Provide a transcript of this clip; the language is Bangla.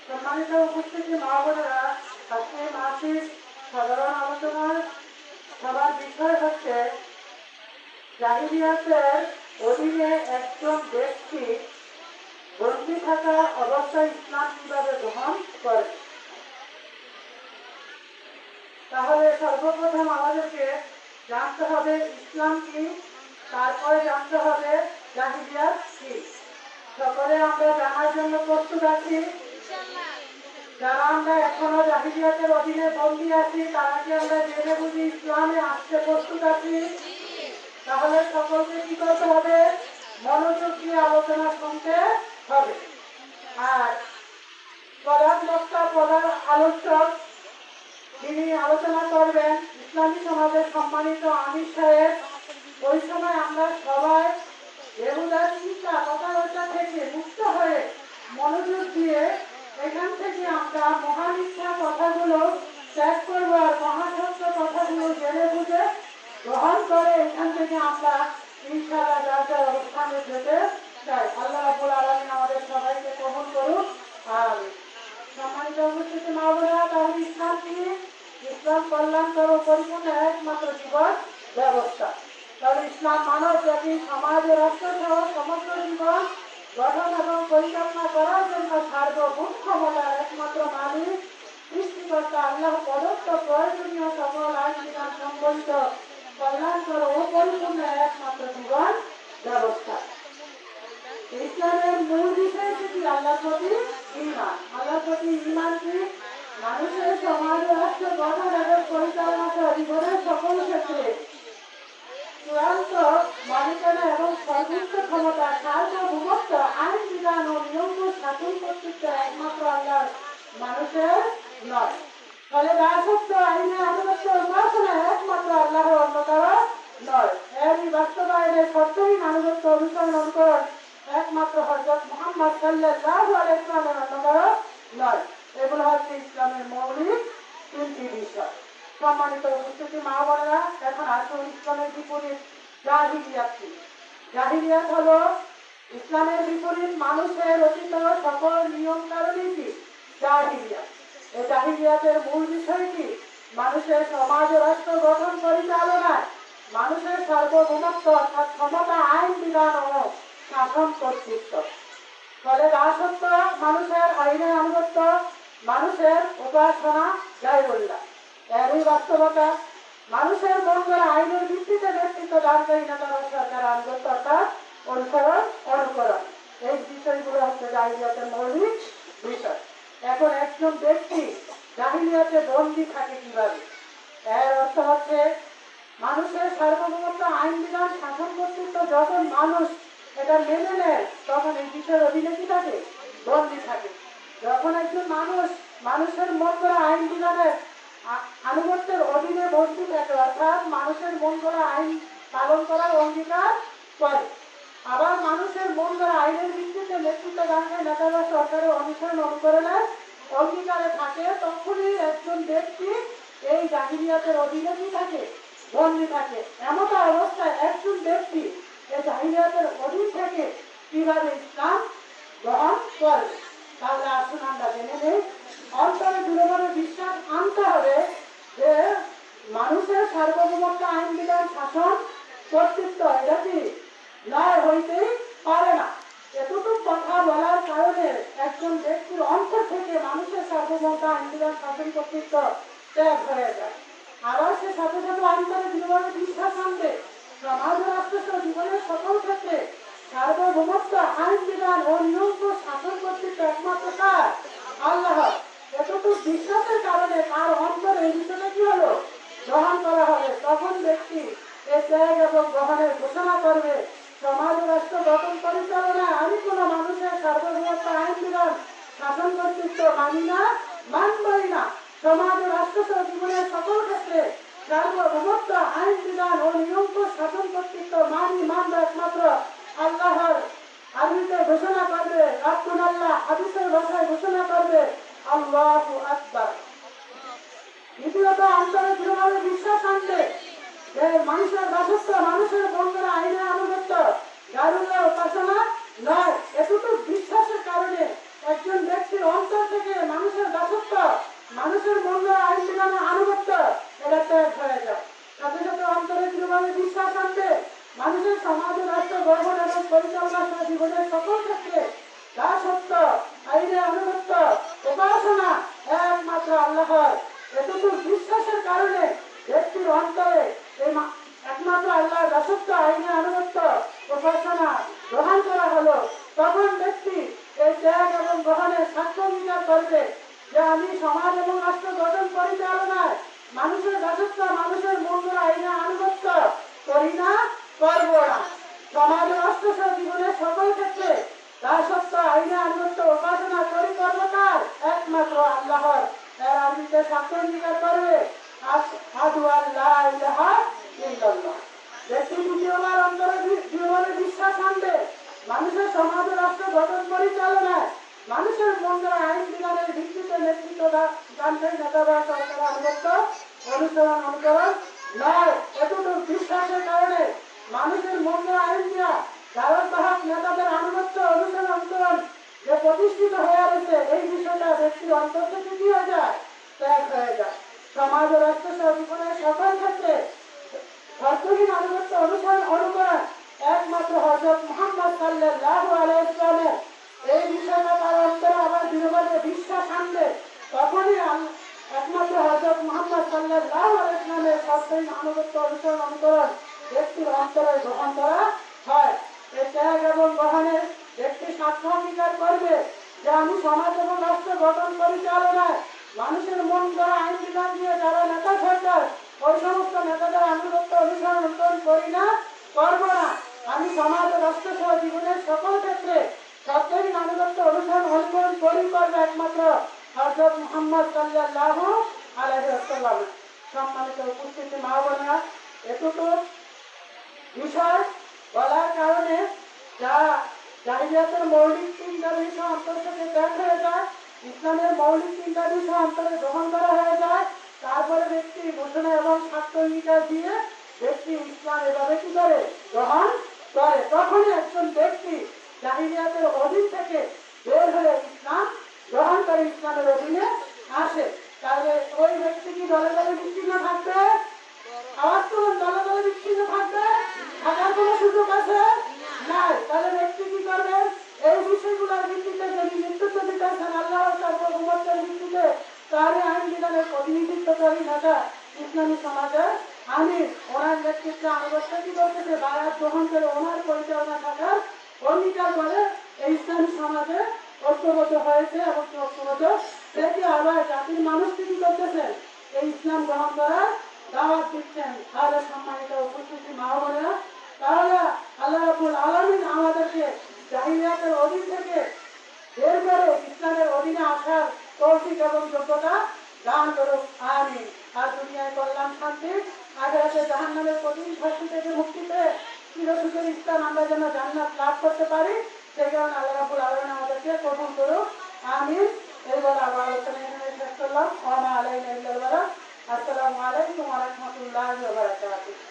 সম্মানিত উপস্থিতি মা বোনেরা, আজকে মাসিক সাধারণ আলোচনার সবার বিষয় হচ্ছে জাহিলিয়াতের অধীনে একজন ব্যক্তি বন্দী থাকা অবস্থায় ইসলাম কিভাবে গ্রহণ করে। তাহলে সর্বপ্রথম আমাদেরকে জানতে হবে ইসলাম কি, তারপরে জানতে হবে জাহিলিয়াত কি। সকলে আমরা জানার জন্য প্রস্তুত আছি? যারা আমরা এখনো জাহিলিয়াতের অধীনে বন্দী আছি তারা কি আমরা জেনে বুঝি ইসলামে আসতে প্রস্তুত আছি? তাহলে সকলকে কি করতে হবে? মনোযোগ দিয়ে আলোচনা শুনতে হবে। আর প্রধান বক্তা, প্রধান আলোচক যিনি আলোচনা করবেন ইসলামী সমাজের সম্মানিত আমির সাহেব। ওই সময় আমরা সবাই বেহুদার চিন্তা কথাবার্তা থেকে মুক্ত হয়ে মনোযোগ দিয়ে এখান থেকে আমরা মহামিথ্যা কথাগুলো ত্যাগ করবো আর মহাসত্য কথাগুলো জেনে বুঝে গ্রহণ করে এখান থেকে আমরা ইনশাআল্লাহ যার যার অবস্থানে যেতে চাই। আল্লাহ রাব্বুল আলামিন আমাদের সবাইকে কবুল করুন। আর সম্মানিত উপস্থিতি মা বোনেরা, তাহলে ইসলাম কি? ইসলাম কল্যাণকর ও পরিপূর্ণ একমাত্র জীবন ব্যবস্থা। তাহলে ইসলাম মানব জাতি, সমাজ ও রাষ্ট্র সহ সমগ্র জীবন গঠন এবং পরিচালনা করার জন্য সার্বভৌম ক্ষমতার একমাত্র মালিক সৃষ্টিকর্তা আল্লাহ প্রদত্ত প্রয়োজনীয় সকল আইন বিধান সম্বলিত কল্যাণকর ও পরিপূর্ণ একমাত্র জীবন ব্যবস্থা। ইসলামের মূল বিষয় কি? আল্লাহর প্রতি ঈমান। আল্লাহর প্রতি ঈমান কি? মানুষের সমাজ ও রাষ্ট্র গঠন এবং পরিচালনা সহ জীবনের সকল ক্ষেত্রে চূড়ান্ত মালিকানা এবং সর্বোচ্চ ক্ষমতা, সার্বভৌমত্ব, আইন বিধান ও নিয়ম শাসন কর্তৃত্ব একমাত্র আল্লাহর, মানুষের নয়। ফলে দাসত্ব, আইনের আনুগত্য, উপাসনা একমাত্র আল্লাহর, অন্য কারো নয়। এরই বাস্তবায়নে সত্যহীন আনুগত্য, অনুসরণ, অনুকরণ একমাত্র হযরত মুহাম্মদ সাল্লাল্লাহু আলাইহি ওয়াসাল্লামের, অন্য কারো নয়। এগুলো হচ্ছে ইসলামের মৌলিক তিনটি বিষয়। সম্মানিত উপস্থিতি মা বোনেরা, এখন আসুন ইসলামের বিপরীত জাহিলিয়াত কি। জাহিলিয়াত হলো ইসলামের বিপরীত মানুষের অতীত সকল নিয়ম কানুন কি জাহিলিয়াত। এই জাহিলিয়াতের মূল বিষয় কি? মানুষের সমাজ ও রাষ্ট্র গঠন পরিচালনায় মানুষের সার্বভৌমত্ব অর্থাৎ ক্ষমতা, আইন বিধান ও শাসন কর্তৃত্ব। ফলে দাসত্ব, মানুষের আইনের আনুগত্য, মানুষের উপাসনা গায়রুল্লাহ। এরই বাস্তবতা, মানুষের মন গড়া আইনের ভিত্তিতে নেতৃত্ব দানকারী নেতারা সরকার আনুগত্য অর্থাৎ অনুসরণ, অনুকরণ। এই বিষয়গুলো হচ্ছে জাহিলিয়াতের মৌলিক বিষয়। এখন একজন ব্যক্তি জাহিলিয়াতে বন্দী থাকে কিভাবে? এর অর্থ হচ্ছে মানুষের সার্বভৌমত্ব, আইন বিধান, শাসন কর্তৃত্ব যখন মানুষ এটা মেনে নেয় তখন এই বিষয়ের অধীনে কি থাকে? বন্দী থাকে। যখন একজন মানুষ মানুষের মন গড়া আইন বিধানের আনুগত্যের অধীনে বন্দী থাকে অর্থাৎ মানুষের মন গড়া আইন পালন করার অঙ্গীকার করে, আবার মানুষের মন গড়া আইনের ভিত্তিতে নেতৃত্ব দানকারী নেতারা সরকারের অনুসরণ, অনুকরণের অঙ্গীকারে থাকে, তখনই একজন ব্যক্তি এই জাহিলিয়াতের অধীনে কি থাকে? বন্দী থাকে। এমন অবস্থায় একজন ব্যক্তি এই জাহিলিয়াতের অধীন থেকে কিভাবে ইসলাম গ্রহণ করে। তাহলে আসুন আমরা জেনে নেই। অন্তরে দৃঢ়ভাবে বিশ্বাস আনতে হবে যে মানুষের সার্বভৌমত্ব, আইন বিধান, শাসন কর্তৃত্ব এটা কি নয়, হইতেই পারে না। এতটুকু কথা বলার কারণে একজন ব্যক্তির অন্তর থেকে মানুষের সার্বভৌমত্ব, আইন বিধান, শাসন কর্তৃত্ব ত্যাগ হয়ে যায়। আবার সে সাথে সাথে অন্তরে দৃঢ়ভাবে বিশ্বাস আনবে সমাজ ও রাষ্ট্র জীবনের সকল ক্ষেত্রে সার্বভৌমত্ব, আইন বিধান ও নিয়ম শাসন কর্তৃত্ব একমাত্র কার? আল্লাহ। এতটুকু বিশ্বাসের কারণে তার অন্তরে এই বিষয়টা কি হলো? গ্রহণ করা হবে। তখন ব্যক্তি এই ত্যাগ এবং গ্রহণের ঘোষণা করবে সমাজ ও রাষ্ট্র গঠন পরিচালনায় আমি কোনো মানুষের সার্বভৌমত্ব, আইন বিধান, শাসন কর্তৃত্ব মানি না, মানবই না। সমাজ ও রাষ্ট্র জীবনের সকল ক্ষেত্রে সার্বভৌমত্ব, আইন বিধান ও নিয়ম শাসন কর্তৃত্ব মানি, মানব একমাত্র আল্লাহর। আরবিতে ঘোষণা করবে রাব্বুল আল্লাহ, হাদিসের ভাষায় ঘোষণা করবে আল্লাহু আকবার। দ্বিতীয়ত, অন্তরে দৃঢ়ভাবে মানুষের দাসত্ব, মানুষের বন্ধুরা আইনে আনুগত্য, গায়রুল্লাহ উপাসনা নয়। এতটুকু বিশ্বাসের কারণে একজন ব্যক্তির অন্তর থেকে মানুষের দাসত্ব, মানুষের বন্ধুরা আইন বিধানে আনুগত্য এটা ত্যাগ হয়ে যায়। সাথে সাথে অন্তরে দৃঢ়ভাবে বিশ্বাস আনবে মানুষের সমাজ রাষ্ট্র গঠন এবং পরিচালনা সহ জীবনের সকল ক্ষেত্রে দাসত্ব, আইনে আনুগত্য, উপাসনা একমাত্র আল্লাহর। এতটুকু বিশ্বাসের কারণে ব্যক্তির অন্তরে এই একমাত্র আল্লাহর দাসত্ব, আইনে আনুগত্য, উপাসনা গ্রহণ করা হলো। তখন ব্যক্তি এই ত্যাগ এবং গ্রহণের সাক্ষ্য অঙ্গীকার করবে যে আমি সমাজ এবং রাষ্ট্র গঠন পরিচালনায় মানুষের দাসত্ব, মানুষের মূল্য, আইনে আনুগত্য করি না, করব না। সমাজ রাষ্ট্র সহ জীবনের সকল ক্ষেত্রে দাসত্ব, আইনে আনুগত্য, উপাসনা করি, করব কার? একমাত্র আল্লাহর। এর আরবিতে সাক্ষ্য অঙ্গীকার করবে আশহাদু আল্লা ইলাহা ইল্লাল্লাহ। ব্যক্তি দ্বিতীয়বার অন্তরে দৃঢ়ভাবে বিশ্বাস আনবে মানুষের সমাজ রাষ্ট্র গঠন পরিচালনায় মানুষের মন্দির আইন বিধানের ভিত্তিতে নেতৃত্ব দানকারী নেতা বা সরকারের আনুগত্য, অনুকরণ নয়। এতটুকু বিশ্বাসের কারণে মানুষের মন্দির আইন দিয়া ধারণ বাহক নেতাদের আনুগত্য, অনুকরণ যে প্রতিষ্ঠিত হয়ে রয়েছে, এই বিষয়টা ব্যক্তির অন্তর থেকে কি হয়ে যায়? ত্যাগ হয়ে যায়। সমাজ ও রাষ্ট্র সহ জীবনের সকল ক্ষেত্রে শর্তহীন আনুগত্য, অনুকরণ একমাত্র হযরত মুহাম্মদ সাল্লাল্লাহু আলাইহি ওয়াসাল্লামের। এই বিষয়টা তার অন্তরে আবার দৃঢ়ভাবে বিশ্বাস আনবে, তখনই একমাত্র হযরত মুহাম্মদ সাল্লাল্লাহু আলাইহি ওয়াসাল্লামের শর্তহীন আনুগত্য, অনুকরণ ব্যক্তির অন্তরে গ্রহণ করা হয়। এই ত্যাগ এবং গ্রহণের ব্যক্তি সাক্ষ্য অঙ্গীকার করবে যে আমি সমাজ এবং রাষ্ট্র গঠন পরিচালনায় মানুষের মন গড়া আইন বিধান দিয়ে যারা নেতা সরকার, ওই সমস্ত নেতাদের আনুগত্য, অনুকরণ করি না, করব না। আমি সমাজ ও রাষ্ট্র সহ জীবনের সকল ক্ষেত্রে শর্তহীন আনুগত্য, অনুকরণ করি, করবে একমাত্র হযরত মুহাম্মদ সাল্লাল্লাহু আলাইহি ওয়াসাল্লাম। সম্মানিত উপস্থিতি মা বোনেরা, এতটুকু বিষয় বলার কারণে যা জাহিলিয়াতের মৌলিক তিনটা বিষয় অন্তর থেকে ত্যাগ হয়ে যায়, ইসলামের মৌলিক তিনটা বিষয় অন্তরে গ্রহণ করা হয়ে যায়। তারপরে ব্যক্তি ঘোষণা এবং সাক্ষ্য অঙ্গীকার দিয়ে ব্যক্তি ইসলাম এভাবে কি করে? গ্রহণ করে। তখনই একজন ব্যক্তি জাহিলিয়াতের অধীন থেকে বের হয়ে ইসলাম গ্রহণ করে ইসলামের অধীনে আসে। তাহলে ওই ব্যক্তি কি দলে দলে বিচ্ছিন্ন থাকবে? আওয়াজ তুলুন, দলে দলে বিচ্ছিন্ন থাকবে? থাকার কোনো সুযোগ আছে? নাই। তাহলে ব্যক্তি কি করবে? এই বিষয়গুলোর ভিত্তিতে যদি নেতৃত্ব দিতে আছেন আল্লাহর সার্বভৌমত্বের ভিত্তিতে, তাহলে আইন বিধানের প্রতিনিধিত্বকারী নেতা ইসলামী সমাজের আমির ওনার নেতৃত্বে আনুগত্য কি করতেছে? বায়াত গ্রহণ করে ওনার পরিচালনা থাকার অঙ্গীকার করে এই ইসলামী সমাজে ঐক্যবদ্ধ হয়েছে এবং ঐক্যবদ্ধ থেকে আবার জাতির মানুষকে কি করতেছেন? এই ইসলাম গ্রহণ করার দাওয়াত দিচ্ছেন। তাহলে সম্মানিত উপস্থিতি মা বোনেরা, তাহলে আল্লাহ রাব্বুল আলামিন আমাদেরকে জাহিলিয়াতের অধীন থেকে বের করে ইসলামের অধীনে আসার তৌফিক এবং যোগ্যতা দান করুক, আমিন। আর দুনিয়ায় কল্যাণ, শান্তি, আখিরাতে জাহান্নামের কঠিন শাস্তি থেকে মুক্তি পেয়ে চিরসুখের স্থান আমরা যেন জান্নাত লাভ করতে পারি, সেই কারণে আল্লাহ রাব্বুল আলামিন আমাদেরকে কবুল করুক, আমিন। এইবার আবার আলোচনা এখানে শেষ করলাম। ওয়া মা আলাইনা ইল্লাল বালাগ। আসসালামু আলাইকুম ওয়া রাহমাতুল্লাহি ওয়া বারাকাতুহু।